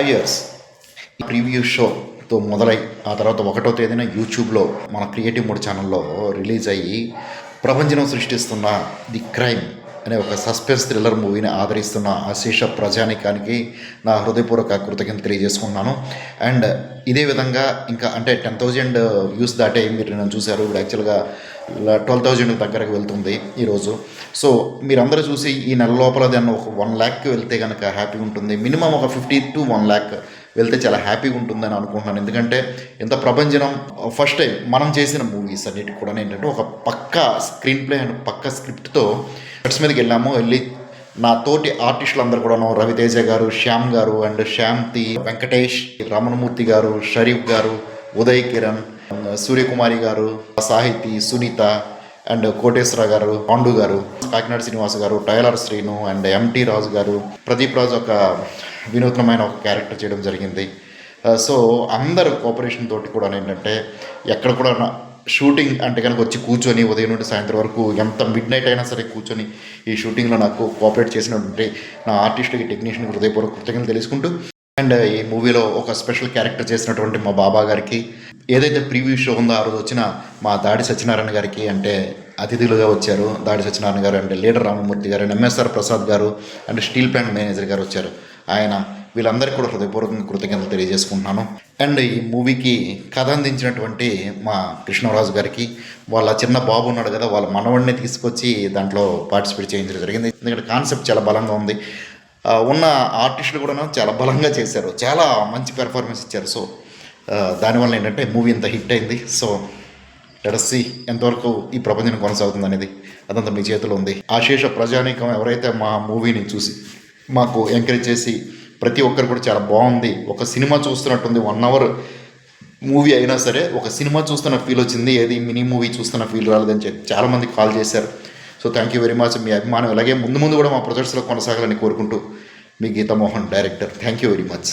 Years preview షోతో మొదలై ఆ తర్వాత 1వ తేదీన యూట్యూబ్లో మన క్రియేటివ్ మోడ్ ఛానల్లో రిలీజ్ అయ్యి ప్రపంచం సృష్టిస్తున్న ది క్రైమ్ అనే ఒక సస్పెన్స్ థ్రిల్లర్ మూవీని ఆదరిస్తున్న అశేష ప్రజానికానికి నా హృదయపూర్వక కృతజ్ఞత తెలియజేసుకున్నాను. అండ్ ఇదే విధంగా ఇంకా అంటే 10,000 వ్యూస్ దాటే మీరు నన్ను చూశారు. ఇప్పుడు యాక్చువల్గా 12,000 దగ్గరకు వెళ్తుంది ఈరోజు. సో మీరందరూ చూసి ఈ నెల లోపల దాన్ని ఒక 1,00,000కి వెళ్తే కనుక హ్యాపీగా ఉంటుంది. మినిమం ఒక 50 to 1,00,000 వెళ్తే చాలా హ్యాపీగా ఉంటుందని అనుకుంటున్నాను. ఎందుకంటే ఇంత ప్రభంజనం ఫస్ట్ టైం మనం చేసిన మూవీస్ అన్నిటికి కూడా ఏంటంటే ఒక పక్కా స్క్రీన్ ప్లే అండ్ పక్కా స్క్రిప్ట్తో సెట్స్ మీదకి వెళ్ళి నా తోటి ఆర్టిస్టులు అందరూ కూడాను రవితేజ గారు, శ్యామ్ గారు అండ్ శ్యామ్తి, వెంకటేష్, రమణమూర్తి గారు, షరీఫ్ గారు, ఉదయ్ కిరణ్, సూర్యకుమారి గారు, సాహితి, సునీత అండ్ కోటేశ్వర గారు, పాండు గారు, కాకినాడ శ్రీనివాస్ గారు, టైలర్ శ్రీను అండ్ ఎంటీ రాజు గారు, ప్రదీప్ రాజు ఒక వినూత్నమైన ఒక క్యారెక్టర్ చేయడం జరిగింది. సో అందరు కోఆపరేషన్ తోటి కూడా ఏంటంటే ఎక్కడ కూడా షూటింగ్ అంటే కనుక వచ్చి కూర్చొని ఉదయం నుండి సాయంత్రం వరకు ఎంత మిడ్ నైట్ అయినా సరే కూర్చొని ఈ షూటింగ్లో నాకు కోఆపరేట్ చేసినటువంటి నా ఆర్టిస్ట్కి, టెక్నీషియన్కి హృదయపూర్వక కృతజ్ఞతలు తెలుసుకుంటూ అండ్ ఈ మూవీలో ఒక స్పెషల్ క్యారెక్టర్ చేసినటువంటి మా బాబా గారికి, ఏదైతే ప్రీవ్యూ షో ఉందో ఆ రోజు వచ్చిన మా దాడి సత్యనారాయణ గారికి అంటే అతిథులుగా వచ్చారు. దాడి సత్యనారాయణ గారు అండ్ లీడర్ రామమూర్తి గారు అండ్ ఎంఎస్ఆర్ ప్రసాద్ గారు అండ్ స్టీల్ ప్లాంట్ మేనేజర్ గారు వచ్చారు. ఆయన వీళ్ళందరికీ కూడా హృదయపూర్వకంగా కృతజ్ఞతలు తెలియజేసుకుంటున్నాను. అండ్ ఈ మూవీకి కథ అందించినటువంటి మా కృష్ణరాజు గారికి, వాళ్ళ చిన్న బాబు ఉన్నాడు కదా, వాళ్ళ మనవడిని తీసుకొచ్చి దాంట్లో పార్టిసిపేట్ చేయించడం జరిగింది. ఎందుకంటే కాన్సెప్ట్ చాలా బలంగా ఉంది. ఉన్న ఆర్టిస్టులు కూడా చాలా బలంగా చేశారు, చాలా మంచి పెర్ఫార్మెన్స్ ఇచ్చారు. సో దానివల్ల ఏంటంటే మూవీ ఇంత హిట్ అయింది. సో లెట్స్ సీ ఎంతవరకు ఈ ప్రపంచం కొనసాగుతుంది అనేది అదంతా మీ చేతిలో ఉంది. అశేష ప్రజానీకం ఎవరైతే మా మూవీని చూసి మాకు ఎంకరేజ్ చేసి ప్రతి ఒక్కరు కూడా చాలా బాగుంది, ఒక సినిమా చూస్తున్నట్టుంది, 1 hour మూవీ అయినా సరే ఒక సినిమా చూస్తున్న ఫీల్ వచ్చింది, ఏది మినీ మూవీ చూస్తున్న ఫీల్ రాలేదని చెప్పి చాలామంది కాల్ చేశారు. So thank you very much. మీ అభిమానం ఇలాగే ముందు కూడా మా ప్రొజెక్ట్స్లో కొనసాగాలని కోరుకుంటూ మీ Geethamohan, director. Thank you very much.